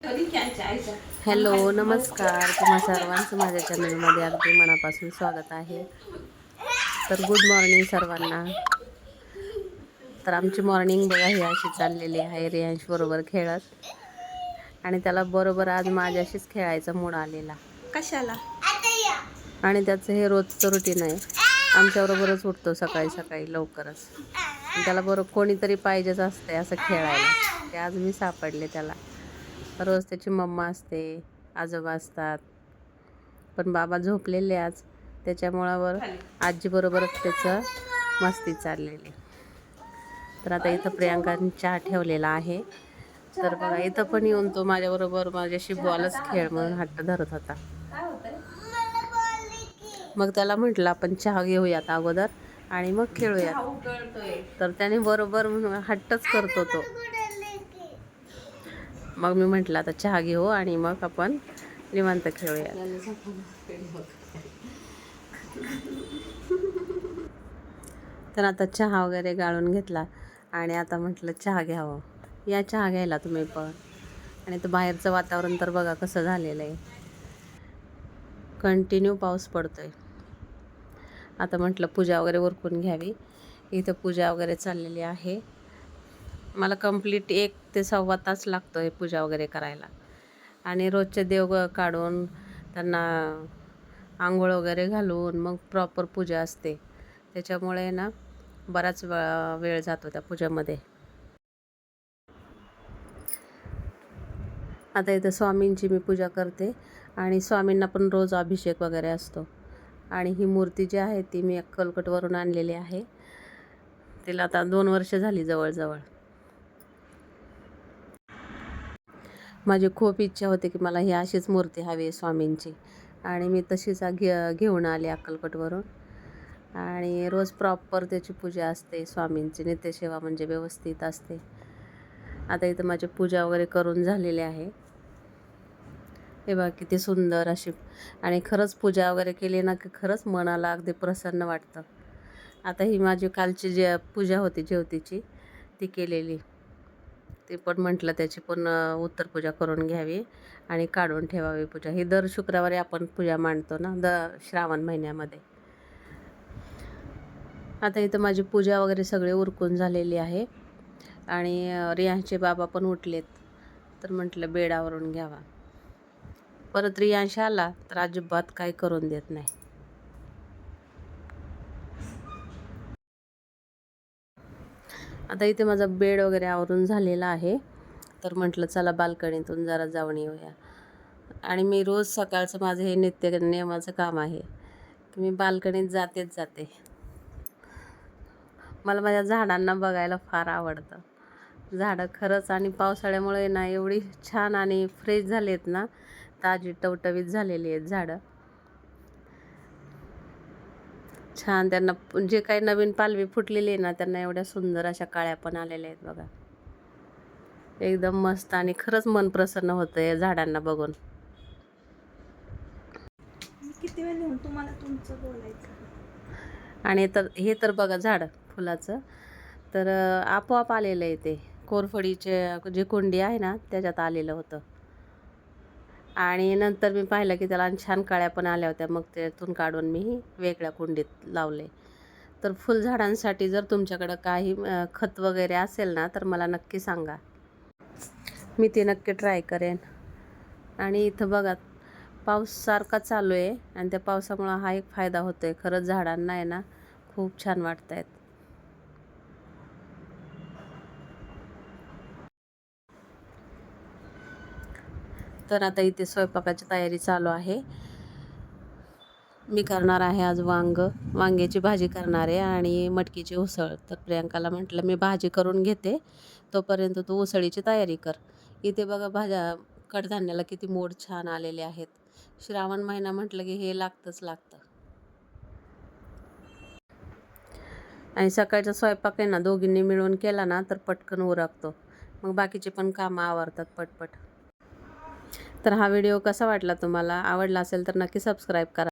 Hello, नमस्कार. तुम्हा सर्वांचं माझ्या चॅनलमध्ये अगदी मनापासून स्वागत आहे. तर गुड मॉर्निंग सर्वांना. तर आमची मॉर्निंग बघा ही अशी चाललेली आहे, रियांश बरोबर खेळत. आणि त्याला बरोबर आज माझ्याशीच खेळायचा मूड आलेला. कशाला? आणि त्याचं हे रोजचं रुटीन आहे. आमच्याबरोबरच उठतो सकाळी सकाळी लवकरच. त्याला बरोबर कोणीतरी पाहिजेच असते असं खेळायला. ते आज मी सापडले त्याला. रोज त्याची मम्मा असते, आजोबा असतात, पण बाबा झोपलेले आज, त्याच्यामुळं आजीबरोबरच त्याचं मस्ती चाललेली. तर आता इथं प्रियांकाने चहा ठेवलेला आहे. तर बघा इथं पण येऊन तो माझ्याबरोबर माझ्याशी बॉलच खेळ म्हणून हट्ट धरत होता. मग त्याला म्हटलं आपण चहा घेऊयात अगोदर आणि मग खेळूयात. तर त्याने बरोबर म्हणून हट्टच करतो तो. मग मी म्हटलं आता चहा घेऊ आणि मग आपण निवांत खेळूया. तर आता चहा वगैरे गाळून घेतला आणि आता म्हटलं चहा घ्यावं. या चहा घ्यायला तुम्ही पण. आणि तर बाहेरचं वातावरण तर बघा कसं झालेलं आहे, कंटिन्यू पाऊस पडतोय. आता म्हटलं पूजा वगैरे उरकून घ्यावी. इथं पूजा वगैरे चाललेली आहे. मला कंप्लीट 1 ते सव्वा तास लागतो आहे पूजा वगैरे करायला. आणि रोजचे देव काढून त्यांना आंघोळ वगैरे घालून मग प्रॉपर पूजा असते. त्याच्यामुळे ना बराच वेळ जातो त्या पूजेमध्ये. आता इथं स्वामींची मी पूजा करते आणि स्वामींना पण रोज अभिषेक वगैरे असतो. आणि ही मूर्ती जी आहे ती मी अक्कलकोटवरून आणलेली आहे. तिला आता 2 वर्ष झाली जवळजवळ. माझी खूप इच्छा होती की मला ही अशीच मूर्ती हवी आहे स्वामींची, आणि मी तशीच घेऊन आले अक्कलकोटवरून. आणि रोज प्रॉपर त्याची पूजा असते स्वामींची, नित्यसेवा म्हणजे व्यवस्थित असते. आता इथं माझी पूजा वगैरे करून झालेली आहे. हे बघा किती सुंदर अशी. आणि खरंच पूजा वगैरे केली ना की खरंच मनाला अगदी प्रसन्न वाटतं. आता ही माझी कालची जी पूजा होती ज्योतीची ती केलेली. ते पण म्हटलं त्याची पण उत्तर पूजा करून घ्यावी आणि काढून ठेवावी पूजा. ही दर शुक्रवारी आपण पूजा मांडतो ना श्रावण महिन्यामध्ये. आता इथं माझी पूजा वगैरे सगळे उरकून झालेली आहे. आणि रियांशचे बाबा पण उठलेत, तर म्हटलं बेडावरून घ्यावा. परत रियांश आला तर अजिबात काही करून देत नाही. आता इथे माझा बेड वगैरे आवरून झालेला आहे. तर म्हटलं चला बाल्कनीतून जरा जाऊन येऊया. आणि मी रोज सकाळचं माझं हे नियमाचं काम आहे की मी बाल्कनीत जातेच जाते. मला माझ्या झाडांना बघायला फार आवडतं. झाडं खरंच आणि पावसाळ्यामुळे ना एवढी छान आणि फ्रेश झाली आहेत ना, ताजी टवटवीत झालेली आहेत झाडं. छान त्यांना जे काही नवीन पालवी फुटलेली आहे ना, त्यांना एवढ्या सुंदर अशा काळ्या पण आलेल्या आहेत बघा. एकदम मस्त आणि खरंच मन प्रसन्न होतं या झाडांना बघून. किती वेळ लिहून तुम्हाला तुमचं बोलायचं. आणि तर हे तर बघा झाड फुलाचं तर आपोआप आलेलं आहे. ते कोरफडीचे जे कुंडी आहे ना त्याच्यात आलेलं होतं. आणि नंतर मी पाहिलं की त्याला छान कळ्या पण आल्या होत्या. मग त्यातून काढून मी वेगळ्या कुंडीत लावले. तर फुलझाडांसाठी जर तुमच्याकडं काही खत वगैरे असेल ना तर मला नक्की सांगा, मी ते नक्की ट्राय करेन. आणि इथं बघा पाऊस सारखा चालू आहे आणि त्या पावसामुळं हा एक फायदा होतो आहे. खरंच झाडांना आहे ना खूप छान वाटत आहेत. तर आता इथे स्वयंपाकाची तयारी चालू आहे. मी करणार आहे आज वांग्याची भाजी करणार आहे आणि मटकीची उसळ. तर प्रियांकाला म्हटलं मी भाजी करून घेते, तोपर्यंत तू उसळीची तयारी कर. इथे बघा कडधान्याला किती मोड छान आलेले आहेत. श्रावण महिना म्हटलं की हे लागतंच लागतं. आणि सकाळचा स्वयंपाक आहे ना दोघींनी मिळून केला ना तर पटकन उरकतो. मग बाकीचे पण कामं आवरतात पटपट. तर हा व्हिडिओ कसा वाटला तुम्हाला? आवडला असेल तर नक्की सबस्क्राईब करा.